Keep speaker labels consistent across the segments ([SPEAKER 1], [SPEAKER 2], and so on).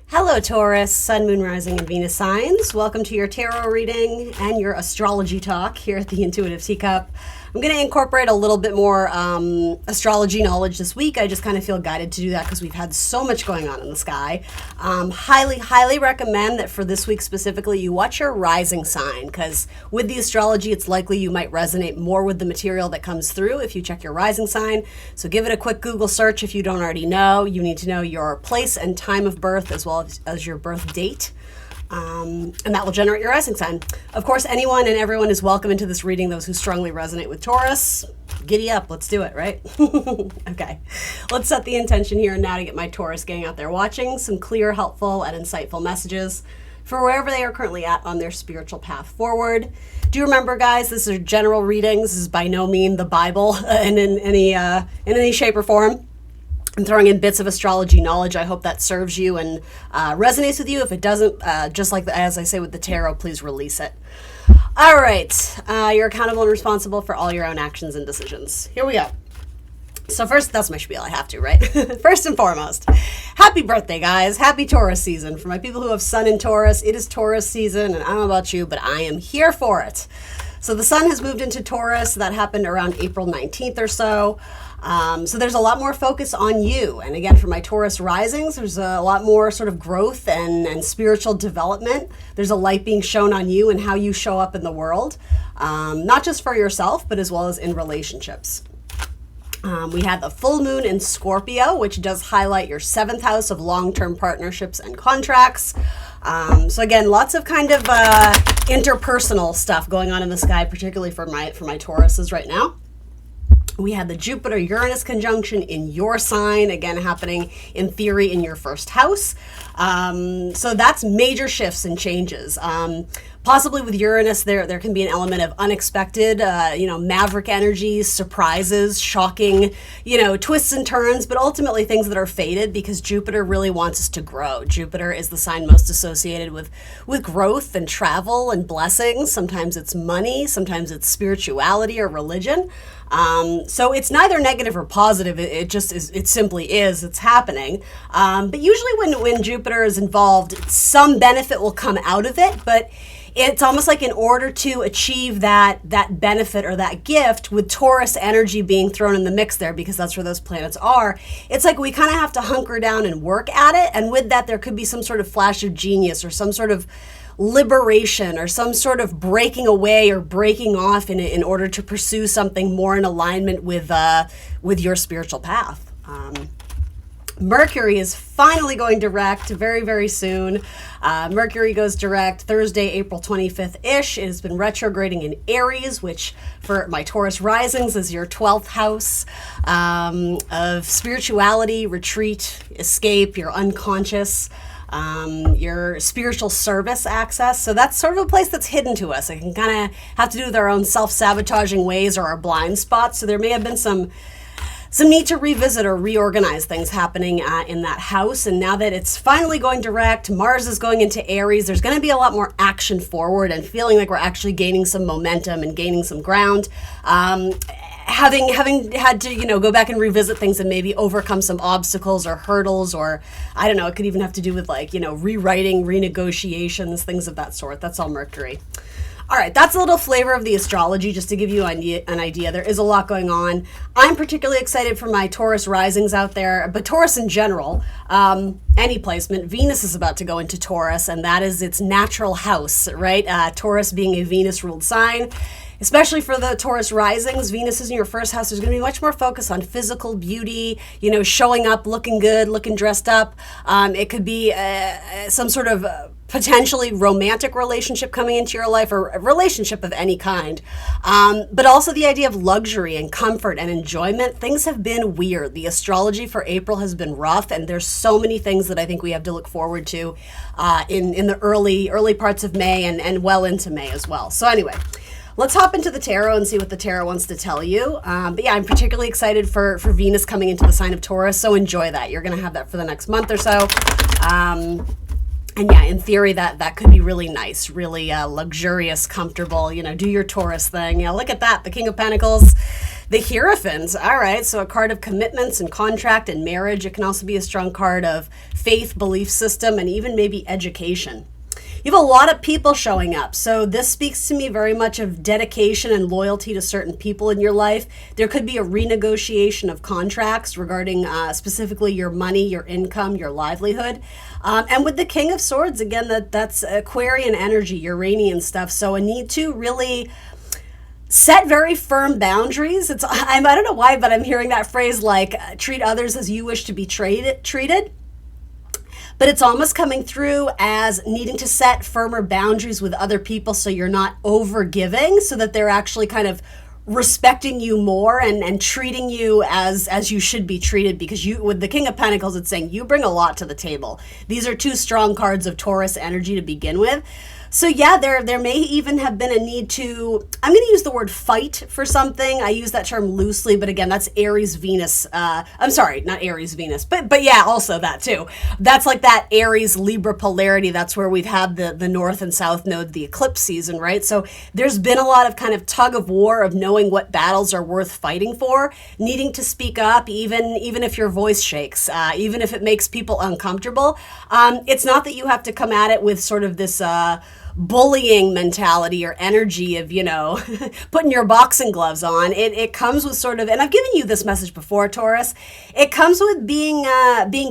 [SPEAKER 1] Hello, Taurus, Sun, Moon, Rising, and Venus signs. Welcome to your tarot reading and your astrology talk here at the Intuitive Teacup. I'm going to incorporate a little bit more astrology knowledge this week. I just kind of feel guided to do that because we've had so much going on in the sky. Highly recommend that for this week specifically, you watch your rising sign, because with the astrology, it's likely you might resonate more with the material that comes through if you check your rising sign. So give it a quick Google search if you don't already know. You need to know your place and time of birth as well as your birth date. And that will generate your rising sign. Of course, anyone and everyone is welcome into this reading, those who strongly resonate with Taurus. Giddy up, let's do it, right? Okay, let's set the intention here and now to get my Taurus gang out there watching some clear, helpful, and insightful messages for wherever they are currently at on their spiritual path forward. Do remember, guys, this is general readings. This is by no means the Bible in any shape or form. I'm throwing in bits of astrology knowledge. I hope that serves you and resonates with you. If it doesn't, just like as I say with the tarot, please release it. All right, you're accountable and responsible for all your own actions and decisions. Here we go. So first, that's my spiel. I have to, right? First and foremost, happy birthday, guys. Happy Taurus season. For my people who have Sun in Taurus, it is Taurus season, and I don't know about you, but I am here for it. So the Sun has moved into Taurus. That happened around April 19th or so. So there's a lot more focus on you. And again, for my Taurus risings, there's a lot more sort of growth and spiritual development. There's a light being shown on you and how you show up in the world, not just for yourself, but as well as in relationships. We had the full moon in Scorpio, which does highlight your 7th house of long-term partnerships and contracts. So again, lots of kind of interpersonal stuff going on in the sky, particularly for my Tauruses right now. We had the Jupiter-Uranus conjunction in your sign, again happening in theory in your first house. So that's major shifts and changes. Possibly with Uranus, there can be an element of unexpected, maverick energies, surprises, shocking, twists and turns, but ultimately things that are fated because Jupiter really wants us to grow. Jupiter is the sign most associated with growth and travel and blessings. Sometimes it's money, sometimes it's spirituality or religion. So it's neither negative or positive. It just is. It simply is. It's happening. But usually when Jupiter is involved, some benefit will come out of it. But it's almost like in order to achieve that benefit or that gift, with Taurus energy being thrown in the mix there, because that's where those planets are, it's like we kind of have to hunker down and work at it. And with that, there could be some sort of flash of genius or some sort of liberation or some sort of breaking away or breaking off in order to pursue something more in alignment with your spiritual path. Mercury is finally going direct very, very soon. Mercury goes direct Thursday, April 25th-ish. It has been retrograding in Aries, which for my Taurus risings is your 12th house of spirituality, retreat, escape, your unconscious, your spiritual service access. So that's sort of a place that's hidden to us. It can kind of have to do with our own self-sabotaging ways or our blind spots. So there may have been some need to revisit or reorganize things happening in that house. And now that it's finally going direct, Mars is going into Aries, there's going to be a lot more action forward and feeling like we're actually gaining some momentum and gaining some ground. Having had to, go back and revisit things and maybe overcome some obstacles or hurdles, or I don't know, it could even have to do with rewriting, renegotiations, things of that sort. That's all Mercury. All right, that's a little flavor of the astrology, just to give you an idea. There is a lot going on. I'm particularly excited for my Taurus risings out there, but Taurus in general, any placement. Venus is about to go into Taurus, and that is its natural house, right? Taurus being a Venus-ruled sign. Especially for the Taurus risings, Venus is in your first house. There's going to be much more focus on physical beauty, showing up, looking good, looking dressed up. It could be some sort of potentially romantic relationship coming into your life, or a relationship of any kind. But also the idea of luxury and comfort and enjoyment. Things have been weird. The astrology for April has been rough, and there's so many things that I think we have to look forward to in the early parts of May and well into May as well. So anyway, let's hop into the tarot and see what the tarot wants to tell you. But yeah, I'm particularly excited for Venus coming into the sign of Taurus, so enjoy that. You're going to have that for the next month or so. And yeah, in theory, that could be really nice, really luxurious, comfortable, do your Taurus thing. Look at that, the King of Pentacles The Hierophant. All right. So a card of commitments and contract and marriage. It can also be a strong card of faith, belief system, and even maybe education. You have a lot of people showing up. So this speaks to me very much of dedication and loyalty to certain people in your life. There could be a renegotiation of contracts regarding specifically your money, your income, your livelihood. And with the King of Swords, again, that's Aquarian energy, Uranian stuff. So a need to really set very firm boundaries. I don't know why, but I'm hearing that phrase like treat others as you wish to be treated. But it's almost coming through as needing to set firmer boundaries with other people so you're not over giving, so that they're actually kind of respecting you more and treating you as you should be treated, because you, with the King of Pentacles, it's saying you bring a lot to the table. These are two strong cards of Taurus energy to begin with. So yeah, there may even have been a need to, I'm going to use the word fight for something. I use that term loosely, but again, that's Aries Venus. I'm sorry, not Aries Venus, but yeah, also that too. That's like that Aries Libra polarity. That's where we've had the North and South node, the eclipse season, right? So there's been a lot of kind of tug of war of knowing what battles are worth fighting for, needing to speak up, even if your voice shakes, even if it makes people uncomfortable. It's not that you have to come at it with sort of this, bullying mentality or energy of, putting your boxing gloves on. It comes with sort of, and I've given you this message before, Taurus, it comes with being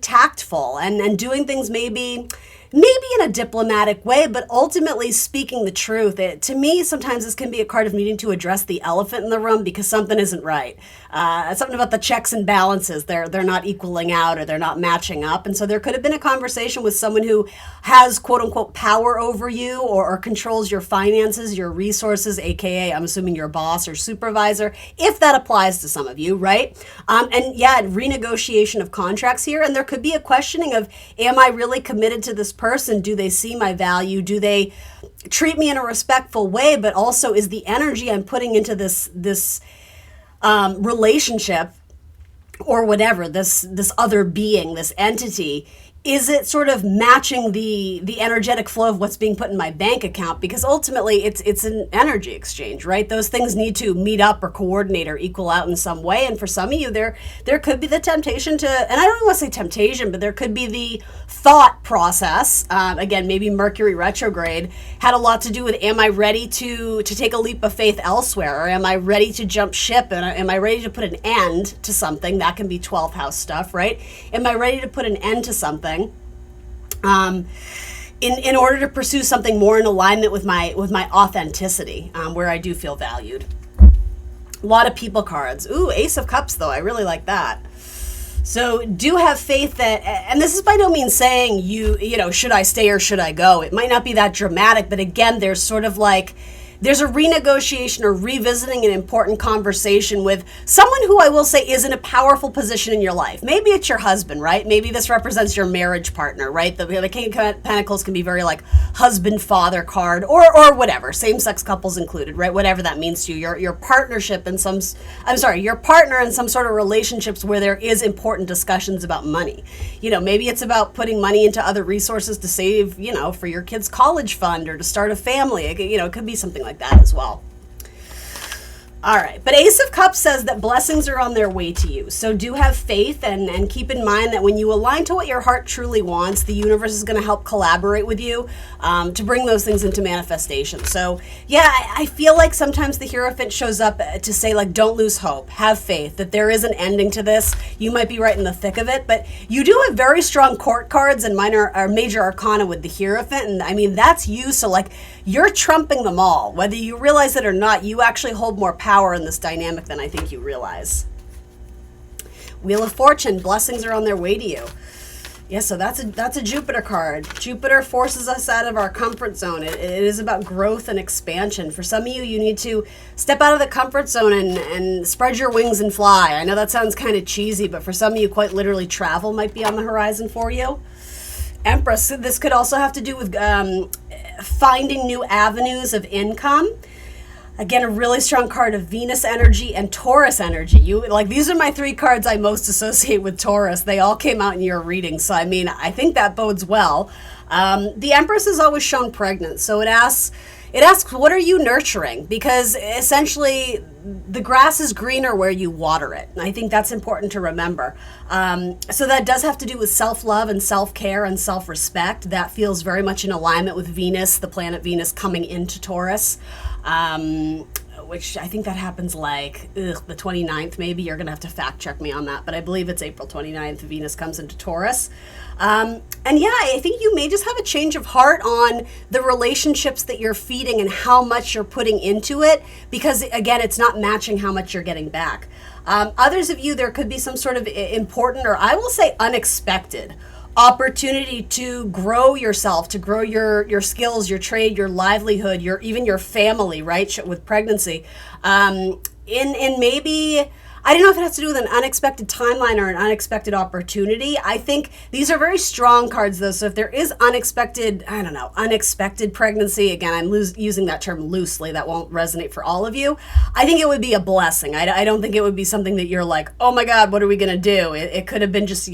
[SPEAKER 1] tactful and doing things maybe in a diplomatic way, but ultimately speaking the truth. To me, sometimes this can be a card of needing to address the elephant in the room because something isn't right. Something about the checks and balances. They're not equaling out, or they're not matching up. And so there could have been a conversation with someone who has quote unquote power over you, or controls your finances, your resources, aka I'm assuming your boss or supervisor, if that applies to some of you, right? And yeah, renegotiation of contracts here. And there could be a questioning of, am I really committed to this person? Do they see my value? Do they treat me in a respectful way? But also, is the energy I'm putting into this relationship, or whatever, this other being, this entity, is it sort of matching the energetic flow of what's being put in my bank account? Because ultimately it's an energy exchange, right? Those things need to meet up or coordinate or equal out in some way. And for some of you, there could be the temptation to, and I don't want to say temptation, but there could be the thought process. Again, maybe Mercury retrograde had a lot to do with, am I ready to take a leap of faith elsewhere? Or am I ready to jump ship? And am I ready to put an end to something? That can be 12th house stuff, right? Am I ready to put an end to something? In order to pursue something more in alignment with my authenticity, where I do feel valued. A lot of people cards. Ooh, Ace of Cups though. I really like that. So do have faith that, and this is by no means saying should I stay or should I go? It might not be that dramatic, but again, there's sort of like, there's a renegotiation or revisiting an important conversation with someone who I will say is in a powerful position in your life. Maybe it's your husband, right? Maybe this represents your marriage partner, right? The King of Pentacles can be very like husband-father card, or whatever, same-sex couples included, right? Whatever that means to you. Your partnership in your partner in some sort of relationships where there is important discussions about money. Maybe it's about putting money into other resources to save, for your kid's college fund or to start a family. It could be something like that as well. All right, but Ace of Cups says that blessings are on their way to you. So do have faith and keep in mind that when you align to what your heart truly wants, the universe is going to help collaborate with you to bring those things into manifestation. So yeah, I feel like sometimes the Hierophant shows up to say like, don't lose hope, have faith that there is an ending to this. You might be right in the thick of it, but you do have very strong court cards and minor or major arcana with the Hierophant. And I mean, that's you. So like, you're trumping them all. Whether you realize it or not, you actually hold more power in this dynamic than I think you realize. Wheel of Fortune, blessings are on their way to you. Yeah, so that's a Jupiter card. Jupiter forces us out of our comfort zone. It is about growth and expansion. For some of you, you need to step out of the comfort zone and spread your wings and fly. I know that sounds kind of cheesy, but for some of you, quite literally, travel might be on the horizon for you. Empress, this could also have to do with finding new avenues of income. Again, a really strong card of Venus energy and Taurus energy. These are my three cards I most associate with Taurus. They all came out in your reading. So, I think that bodes well. The Empress is always shown pregnant. So it asks, It asks, what are you nurturing? Because essentially, the grass is greener where you water it. And I think that's important to remember. So that does have to do with self-love and self-care and self-respect. That feels very much in alignment with Venus, the planet Venus coming into Taurus. Which I think that happens like the 29th, maybe. You're going to have to fact check me on that, but I believe it's April 29th. Venus comes into Taurus. And yeah, I think you may just have a change of heart on the relationships that you're feeding and how much you're putting into it, because again, it's not matching how much you're getting back. Others of you, there could be some sort of important, or I will say unexpected, opportunity to grow yourself, to grow your skills, your trade, your livelihood, even your family, right? With pregnancy, in maybe, I don't know if it has to do with an unexpected timeline or an unexpected opportunity. I think these are very strong cards though. So if there is unexpected, I don't know, unexpected pregnancy, again, I'm using that term loosely, that won't resonate for all of you. I think it would be a blessing. I don't think it would be something that you're like, oh my God, what are we going to do? It could have been just,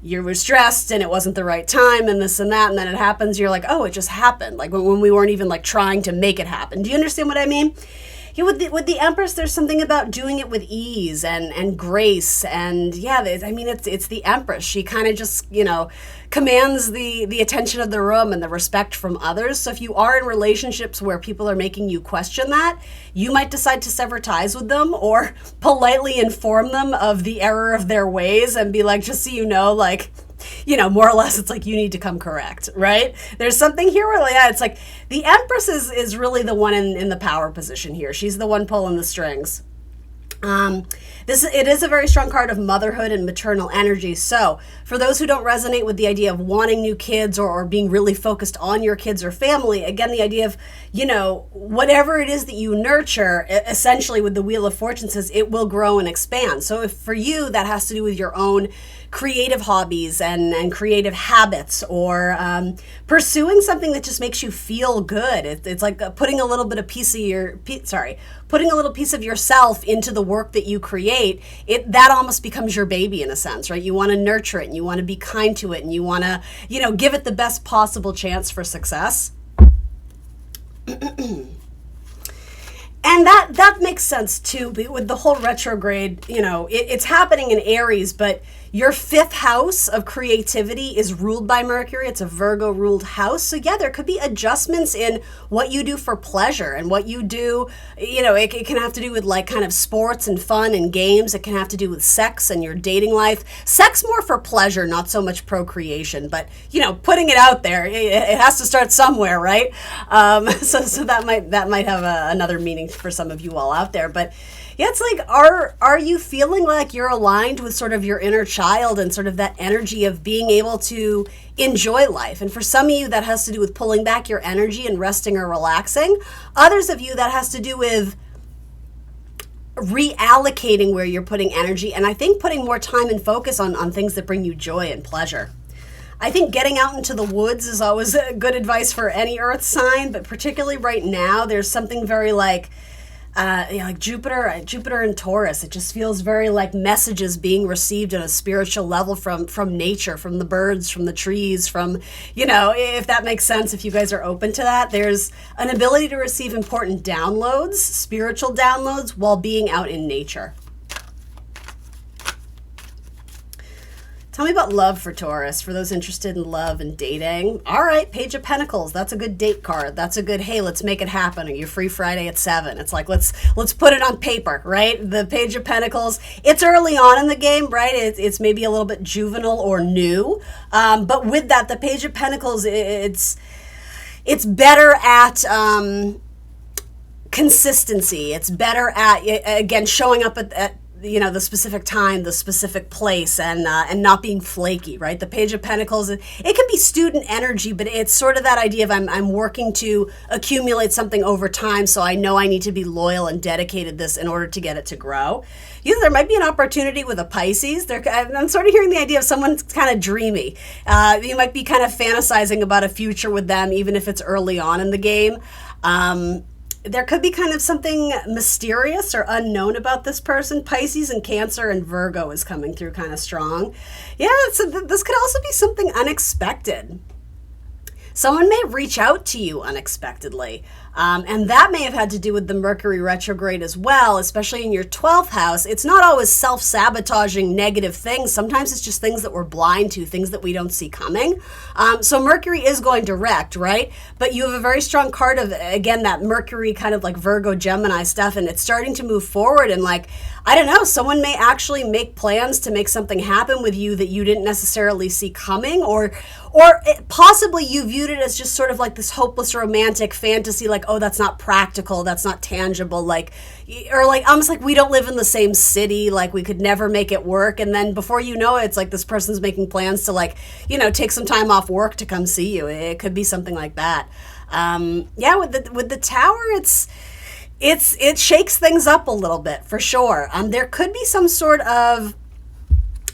[SPEAKER 1] you were stressed and it wasn't the right time and this and that, and then it happens, you're like, oh, it just happened, like when we weren't even like trying to make it happen. Do you understand what I mean? Yeah, with the Empress, there's something about doing it with ease and grace, and yeah, I mean, it's the Empress. She kind of just, commands the attention of the room and the respect from others. So if you are in relationships where people are making you question that, you might decide to sever ties with them or politely inform them of the error of their ways and be like, just so you know, like, more or less, it's like, you need to come correct, right? There's something here where, yeah, it's like the Empress is really the one in the power position here. She's the one pulling the strings. It is a very strong card of motherhood and maternal energy. So for those who don't resonate with the idea of wanting new kids or being really focused on your kids or family, again, the idea of, whatever it is that you nurture, essentially with the Wheel of Fortune says it will grow and expand. So if for you, that has to do with your own creative hobbies and creative habits, or pursuing something that just makes you feel good. It's like putting a little bit of putting a little piece of yourself into the work that you create. That almost becomes your baby in a sense, right? You want to nurture it and you want to be kind to it and you want to, give it the best possible chance for success. And that makes sense too, with the whole retrograde, it's happening in Aries, but your 5th house of creativity is ruled by Mercury. It's a Virgo ruled house. So yeah, there could be adjustments in what you do for pleasure and what you do. It can have to do with like kind of sports and fun and games. It can have to do with sex and your dating life. Sex more for pleasure, not so much procreation, but putting it out there, it has to start somewhere, right? So that might have another meaning for some of you all out there, but yeah, it's like, are you feeling like you're aligned with sort of your inner child and sort of that energy of being able to enjoy life? And for some of you, that has to do with pulling back your energy and resting or relaxing. Others of you, that has to do with reallocating where you're putting energy, and I think putting more time and focus on things that bring you joy and pleasure. I think getting out into the woods is always good advice for any earth sign, but particularly right now, there's something very like Jupiter and Taurus. It just feels very like messages being received on a spiritual level from nature, from the birds, from the trees, from, if that makes sense, if you guys are open to that. There's an ability to receive important downloads, spiritual downloads, while being out in nature. Tell me about love for Taurus, for those interested in love and dating. All right, Page of Pentacles. That's a good date card. That's a good, hey, let's make it happen. Are you free Friday at 7? It's like, let's put it on paper, right? The Page of Pentacles. It's early on in the game, right? It's maybe a little bit juvenile or new. But with that, the Page of Pentacles, it's better at consistency. It's better at, again, showing up at the specific time, the specific place, and not being flaky, right? The Page of Pentacles, it can be student energy, but it's sort of that idea of I'm working to accumulate something over time, so I know I need to be loyal and dedicated this in order to get it to grow. There might be an opportunity with a Pisces. I'm sort of hearing the idea of someone kind of dreamy. You might be kind of fantasizing about a future with them, even if it's early on in the game. There could be kind of something mysterious or unknown about this person. Pisces and Cancer and Virgo is coming through kind of strong. Yeah, so this could also be something unexpected. Someone may reach out to you unexpectedly. And that may have had to do with the Mercury retrograde as well, especially in your 12th house. It's not always self-sabotaging negative things. Sometimes it's just things that we're blind to, things that we don't see coming. So Mercury is going direct, right? But you have a very strong card of, again, that Mercury kind of like Virgo, Gemini stuff, and it's starting to move forward. And like, I don't know, someone may actually make plans to make something happen with you that you didn't necessarily see coming, or possibly you viewed it as just sort of like this hopeless romantic fantasy, like, oh, that's not practical, that's not tangible, like, or like almost like we don't live in the same city, like we could never make it work. And then before you know it, it's like this person's making plans to, like, you know, take some time off work to come see you. It could be something like that. Yeah, with the Tower, it shakes things up a little bit for sure. There could be some sort of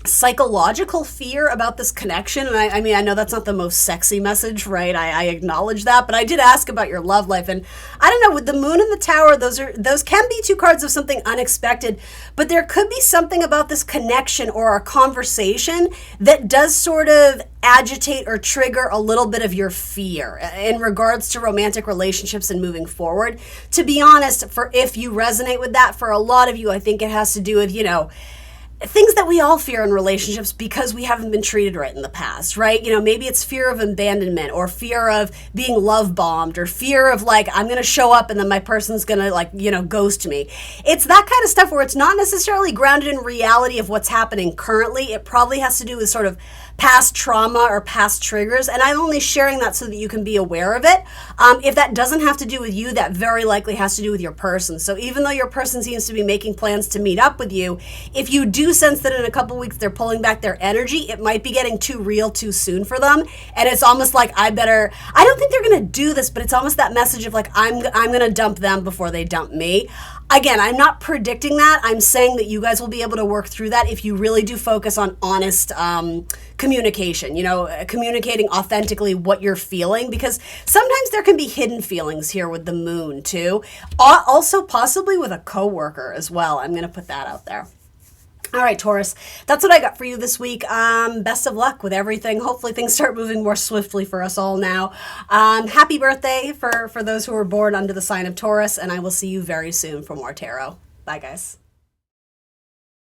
[SPEAKER 1] psychological fear about this connection. And I mean, I know that's not the most sexy message, right? I acknowledge that, but I did ask about your love life. And I don't know, with the Moon and the Tower, those can be two cards of something unexpected, but there could be something about this connection or a conversation that does sort of agitate or trigger a little bit of your fear in regards to romantic relationships and moving forward. To be honest, if you resonate with that, for a lot of you, I think it has to do with, you know, things that we all fear in relationships because we haven't been treated right in the past, right? You know, maybe it's fear of abandonment or fear of being love bombed or fear of like, I'm going to show up and then my person's going to, like, you know, ghost me. It's that kind of stuff where it's not necessarily grounded in reality of what's happening currently. It probably has to do with sort of past trauma or past triggers. And I'm only sharing that so that you can be aware of it. If that doesn't have to do with you, that very likely has to do with your person. So even though your person seems to be making plans to meet up with you, if you do sense that in a couple weeks they're pulling back their energy, it might be getting too real too soon for them. And it's almost like, I don't think they're going to do this, but it's almost that message of like, I'm going to dump them before they dump me. Again, I'm not predicting that. I'm saying that you guys will be able to work through that if you really do focus on honest communication, you know, communicating authentically what you're feeling, because sometimes there can be hidden feelings here with the Moon too. Also possibly with a coworker as well. I'm going to put that out there. All right, Taurus, that's what I got for you this week. Best of luck with everything. Hopefully things start moving more swiftly for us all now. Happy birthday for those who were born under the sign of Taurus, and I will see you very soon for more tarot. Bye, guys.